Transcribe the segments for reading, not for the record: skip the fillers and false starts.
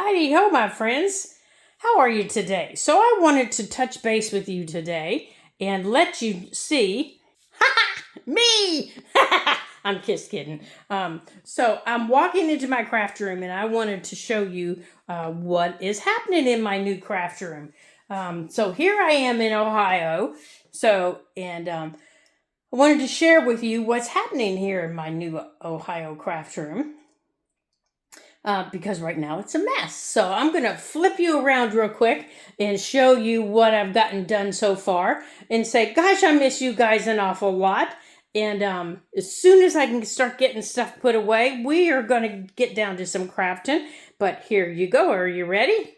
Heidi ho, my friends. How are you today? So I wanted to touch base with you today and let you see me. I'm just kidding. So I'm walking into my craft room and I wanted to show you what is happening in my new craft room. So here I am in Ohio. I wanted to share with you what's happening here in my new Ohio craft room. Because right now it's a mess. So I'm going to flip you around real quick and show you what I've gotten done so far and say, gosh, I miss you guys an awful lot. And as soon as I can start getting stuff put away, we are going to get down to some crafting. But here you go. Are you ready?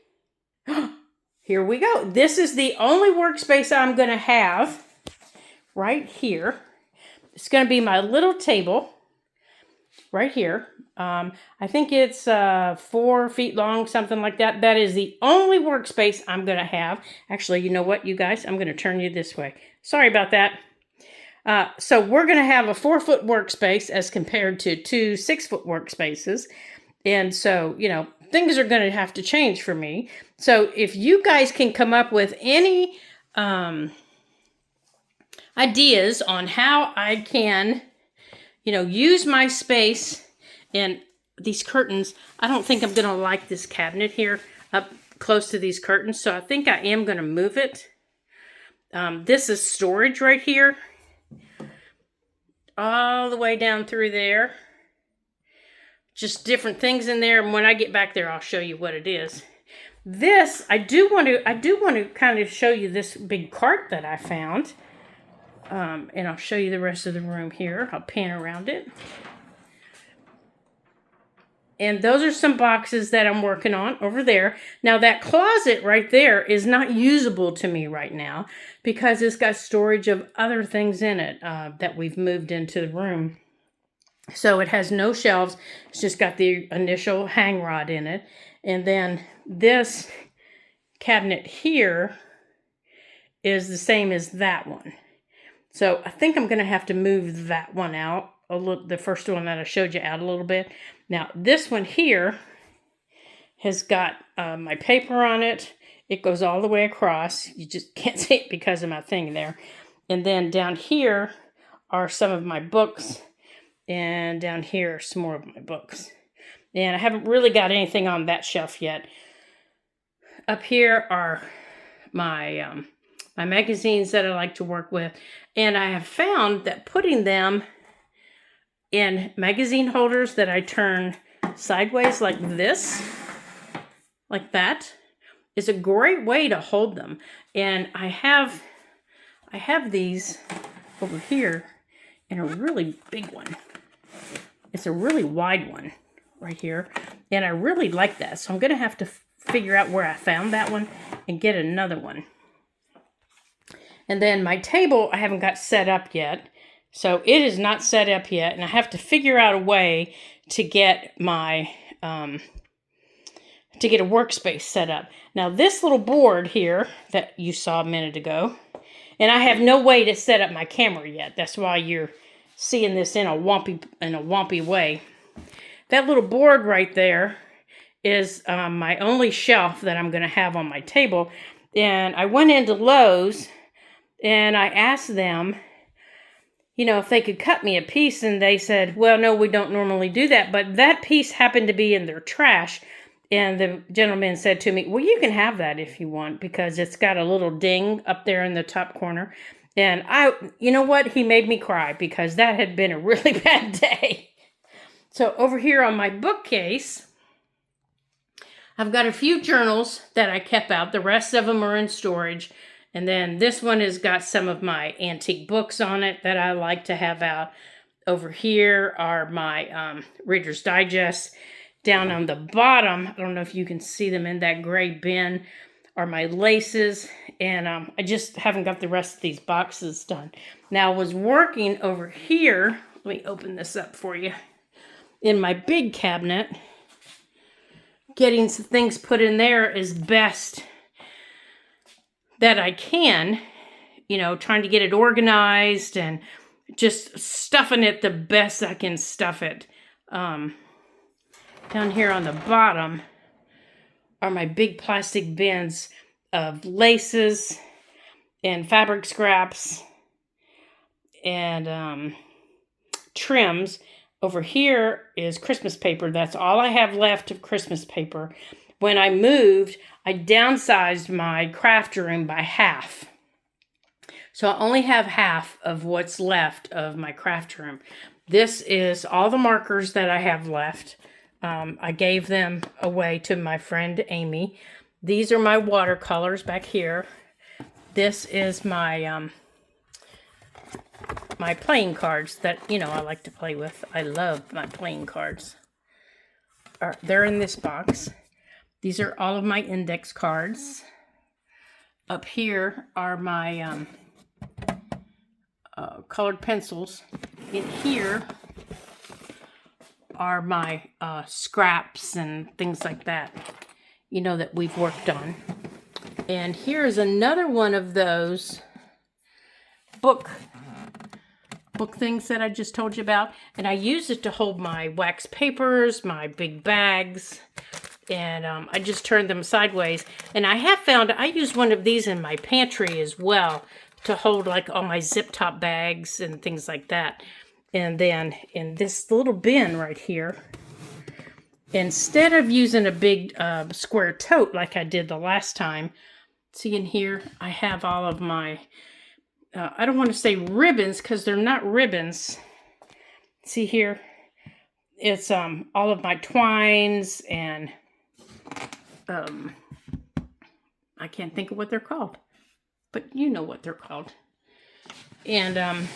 Here we go. This is the only workspace I'm going to have right here. It's going to be my little table right here. I think it's 4 feet long, something like that. That is the only workspace I'm going to have. Actually, you know what, you guys? I'm going to turn you this way. Sorry about that. So we're going to have a 4-foot workspace as compared to 2 6-foot workspaces. And so, things are going to have to change for me. So if you guys can come up with any ideas on how I can, use my space and these curtains. I don't think I'm going to like this cabinet here up close to these curtains, so I think I am going to move it. This is storage right here, all the way down through there. Just different things in there, and when I get back there, I'll show you what it is. This, I do want to kind of show you this big cart that I found. And I'll show you the rest of the room here. I'll pan around it. And those are some boxes that I'm working on over there. Now that closet right there is not usable to me right now because it's got storage of other things in it that we've moved into the room. So it has no shelves. It's just got the initial hang rod in it. And then this cabinet here is the same as that one. So I think I'm going to have to move that one out, the first one that I showed you out a little bit. Now this one here has got my paper on it. It goes all the way across. You just can't see it because of my thing there. And then down here are some of my books. And down here are some more of my books. And I haven't really got anything on that shelf yet. Up here are my magazines that I like to work with. And I have found that putting them in magazine holders that I turn sideways like this, like that, is a great way to hold them. And I have these over here in a really big one. It's a really wide one right here. And I really like that. So I'm going to have to figure out where I found that one and get another one. And then my table, I haven't got set up yet. So it is not set up yet. And I have to figure out a way to get my, to get a workspace set up. Now this little board here that you saw a minute ago, and I have no way to set up my camera yet. That's why you're seeing this in a wompy way. That little board right there is my only shelf that I'm going to have on my table. And I went into Lowe's and I asked them, if they could cut me a piece, and they said, well, no, we don't normally do that. But that piece happened to be in their trash. And the gentleman said to me, well, you can have that if you want, because it's got a little ding up there in the top corner. And you know what? He made me cry because that had been a really bad day. So over here on my bookcase, I've got a few journals that I kept out. The rest of them are in storage. And then this one has got some of my antique books on it that I like to have out. Over here are my Reader's Digest. Down on the bottom, I don't know if you can see them in that gray bin, are my laces. And I just haven't got the rest of these boxes done. Now I was working over here. Let me open this up for you. In my big cabinet. Getting some things put in there as best that I can, trying to get it organized and just stuffing it the best I can stuff it. Down here on the bottom are my big plastic bins of laces and fabric scraps and trims. Over here is Christmas paper. That's all I have left of Christmas paper. When I moved, I downsized my craft room by half. So I only have half of what's left of my craft room. This is all the markers that I have left. I gave them away to my friend Amy. These are my watercolors back here. This is my my playing cards that, I like to play with. I love my playing cards. They're in this box. These are all of my index cards. Up here are my colored pencils. In here are my scraps and things like that, that we've worked on. And here's another one of those book things that I just told you about. And I use it to hold my wax papers, my big bags, and I just turned them sideways. And I have found I use one of these in my pantry as well to hold like all my zip top bags and things like that. And then in this little bin right here, instead of using a big square tote like I did the last time, see in here, I have all of my, I don't want to say ribbons because they're not ribbons. See here, it's all of my twines and I can't think of what they're called, but you know what they're called. And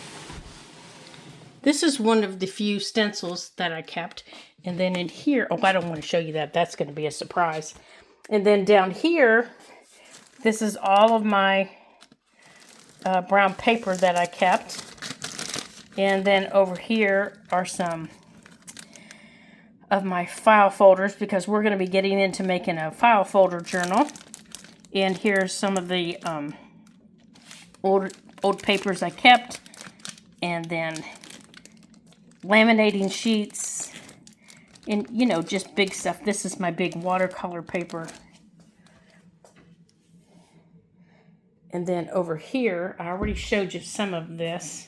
this is one of the few stencils that I kept. And then in here, I don't want to show you that. That's going to be a surprise. And then down here, this is all of my brown paper that I kept. And then over here are some of my file folders because we're going to be getting into making a file folder journal. And here's some of the old papers I kept. And then laminating sheets and just big stuff. This is my big watercolor paper. And then over here, I already showed you some of this.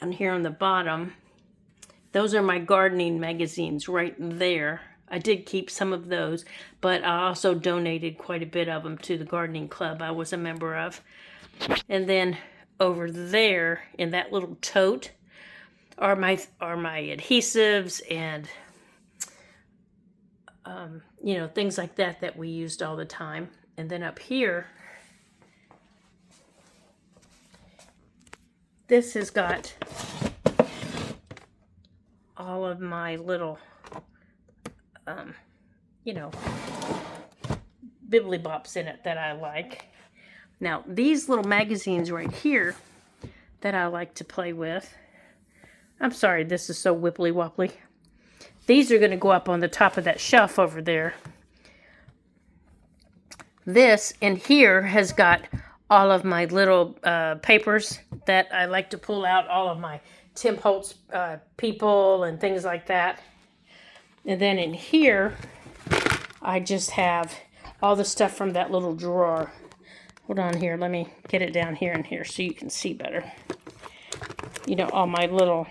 Down here on the bottom, those are my gardening magazines right there. I did keep some of those, but I also donated quite a bit of them to the gardening club I was a member of. And then over there in that little tote are my adhesives and things like that we used all the time. And then up here, this has got all of my little bibbly-bops in it that I like. Now, these little magazines right here that I like to play with, I'm sorry, this is so wibbly-wobbly. These are going to go up on the top of that shelf over there. This in here has got all of my little papers that I like to pull out, all of my Tim Holtz people and things like that. And then in here, I just have all the stuff from that little drawer. Hold on here, let me get it down here and here so you can see better. All my little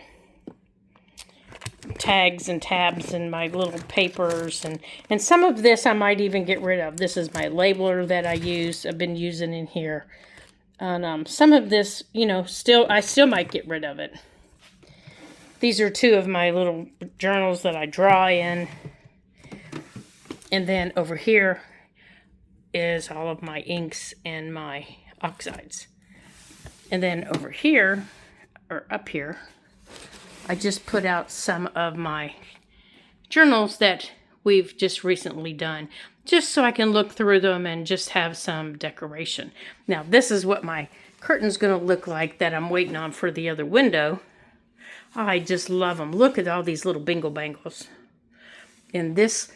tags and tabs and my little papers. And some of this I might even get rid of. This is my labeler that I use. I've been using in here. And some of this, I still might get rid of it. These are two of my little journals that I draw in. And then over here is all of my inks and my oxides. And then over here, or up here, I just put out some of my journals that we've just recently done, just so I can look through them and just have some decoration. Now, this is what my curtain's going to look like that I'm waiting on for the other window. I just love them. Look at all these little bingle bangles. And this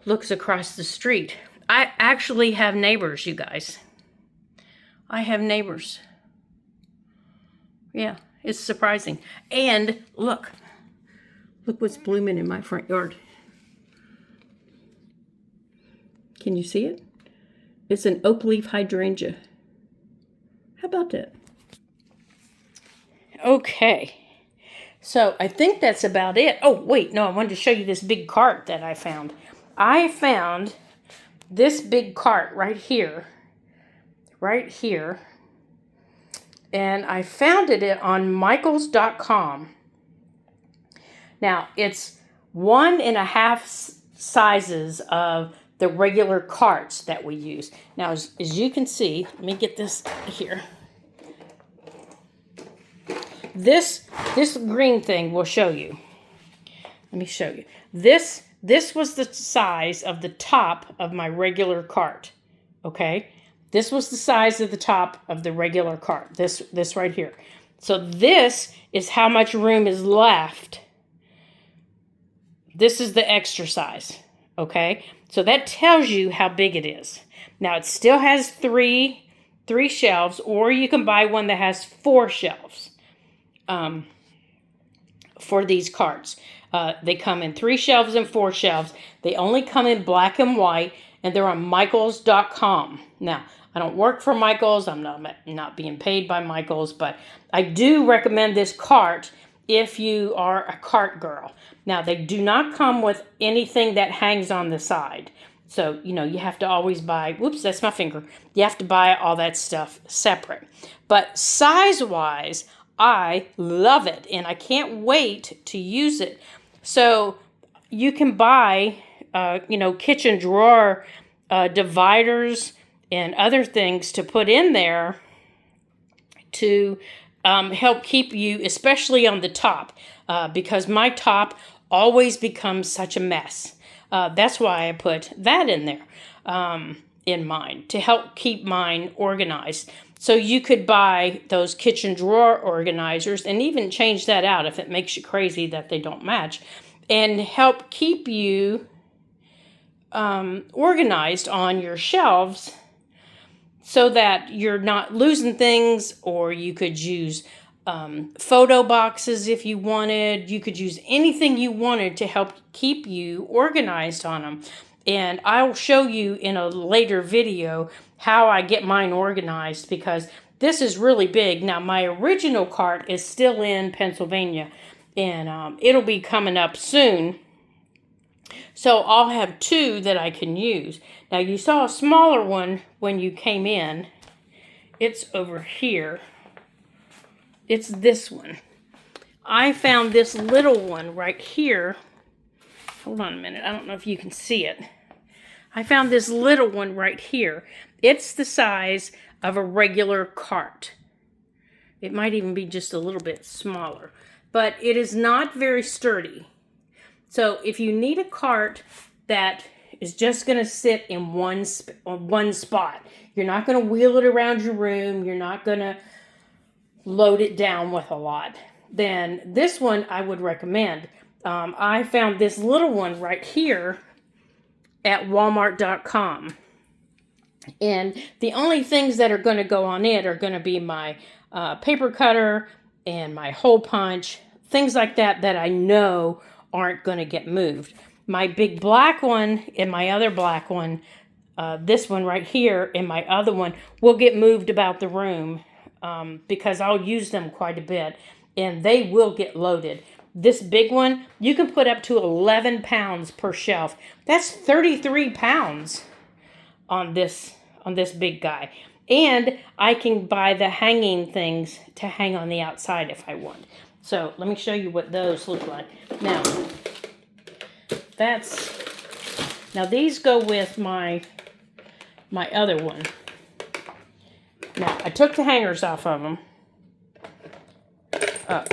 looks across the street. I actually have neighbors, you guys. I have neighbors. Yeah, it's surprising. And look Look what's blooming in my front yard. Can you see it? It's an oak leaf hydrangea. How about that? Okay. So I think that's about it. Oh, wait, no, I wanted to show you this big cart that I found. I found this big cart right here. And I found it on Michaels.com. Now, it's 1.5 sizes of the regular carts that we use. Now, as you can see, let me get this here. This green thing will show you. Let me show you. This was the size of the top of my regular cart. Okay? This was the size of the top of the regular cart. This right here. So this is how much room is left. This is the extra size. Okay? So that tells you how big it is. Now it still has three shelves, or you can buy one that has 4 shelves. For these carts. They come in 3 shelves and 4 shelves. They only come in black and white, and they're on Michaels.com. Now, I don't work for Michaels. I'm not being paid by Michaels, but I do recommend this cart if you are a cart girl. Now, they do not come with anything that hangs on the side. So, you have to always buy, whoops, that's my finger. You have to buy all that stuff separate. But size-wise, I love it, and I can't wait to use it. So you can buy, kitchen drawer dividers and other things to put in there to help keep you, especially on the top, because my top always becomes such a mess. That's why I put that in there in mine, to help keep mine organized. So you could buy those kitchen drawer organizers and even change that out if it makes you crazy that they don't match, and help keep you organized on your shelves so that you're not losing things. Or you could use photo boxes if you wanted. You could use anything you wanted to help keep you organized on them. And I'll show you in a later video how I get mine organized, because this is really big. Now, my original cart is still in Pennsylvania, and it'll be coming up soon. So I'll have 2 that I can use. Now, you saw a smaller one when you came in. It's over here. It's this one. I found this little one right here. Hold on a minute. I don't know if you can see it. I found this little one right here. It's the size of a regular cart. It might even be just a little bit smaller. But it is not very sturdy. So if you need a cart that is just going to sit in one spot, you're not going to wheel it around your room, you're not going to load it down with a lot, then this one I would recommend. I found this little one right here at Walmart.com. And the only things that are going to go on it are going to be my paper cutter and my hole punch, things like that I know aren't going to get moved. My big black one and my other black one, this one right here and my other one, will get moved about the room because I'll use them quite a bit, and they will get loaded. This big one, you can put up to 11 pounds per shelf. That's 33 pounds on this big guy. And I can buy the hanging things to hang on the outside if I want. So let me show you what those look like. Now, these go with my other one. Now, I took the hangers off of them.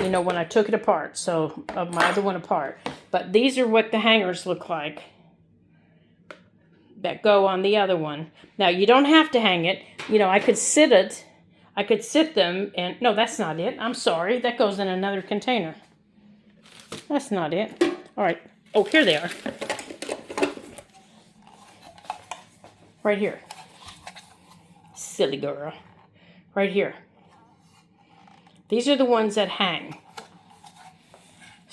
When I took it apart, so of my other one apart. But these are what the hangers look like that go on the other one. Now, you don't have to hang it. I could sit them, and no, that's not it. I'm sorry. That goes in another container. That's not it. All right. Oh, here they are. Right here. Silly girl. Right here. These are the ones that hang.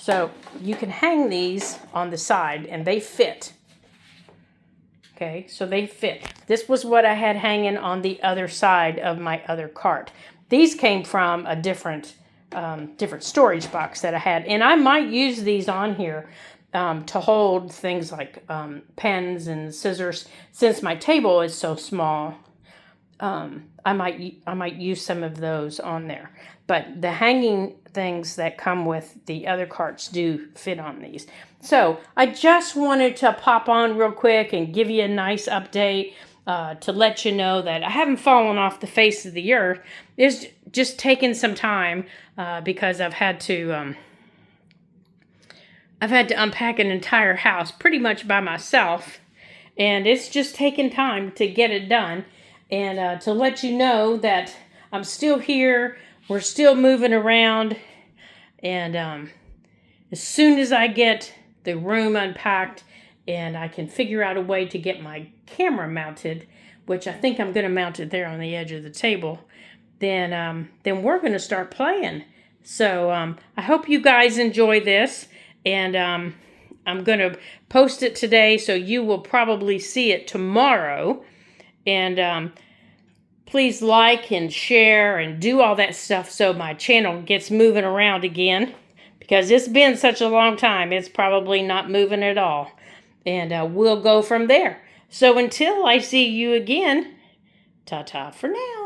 So you can hang these on the side and they fit. Okay, so they fit. This was what I had hanging on the other side of my other cart. These came from a different storage box that I had. And I might use these on here to hold things like pens and scissors. Since my table is so small, I might use some of those on there. But the hanging things that come with the other carts do fit on these. So I just wanted to pop on real quick and give you a nice update to let you know that I haven't fallen off the face of the earth. It's just taken some time because I've had to unpack an entire house pretty much by myself, and it's just taken time to get it done. And to let you know that I'm still here, we're still moving around, and as soon as I get the room unpacked and I can figure out a way to get my camera mounted, which I think I'm going to mount it there on the edge of the table, then we're going to start playing. So I hope you guys enjoy this, and I'm going to post it today, so you will probably see it tomorrow. And please like and share and do all that stuff so my channel gets moving around again, because it's been such a long time. It's probably not moving at all. And we'll go from there. So until I see you again, ta-ta for now.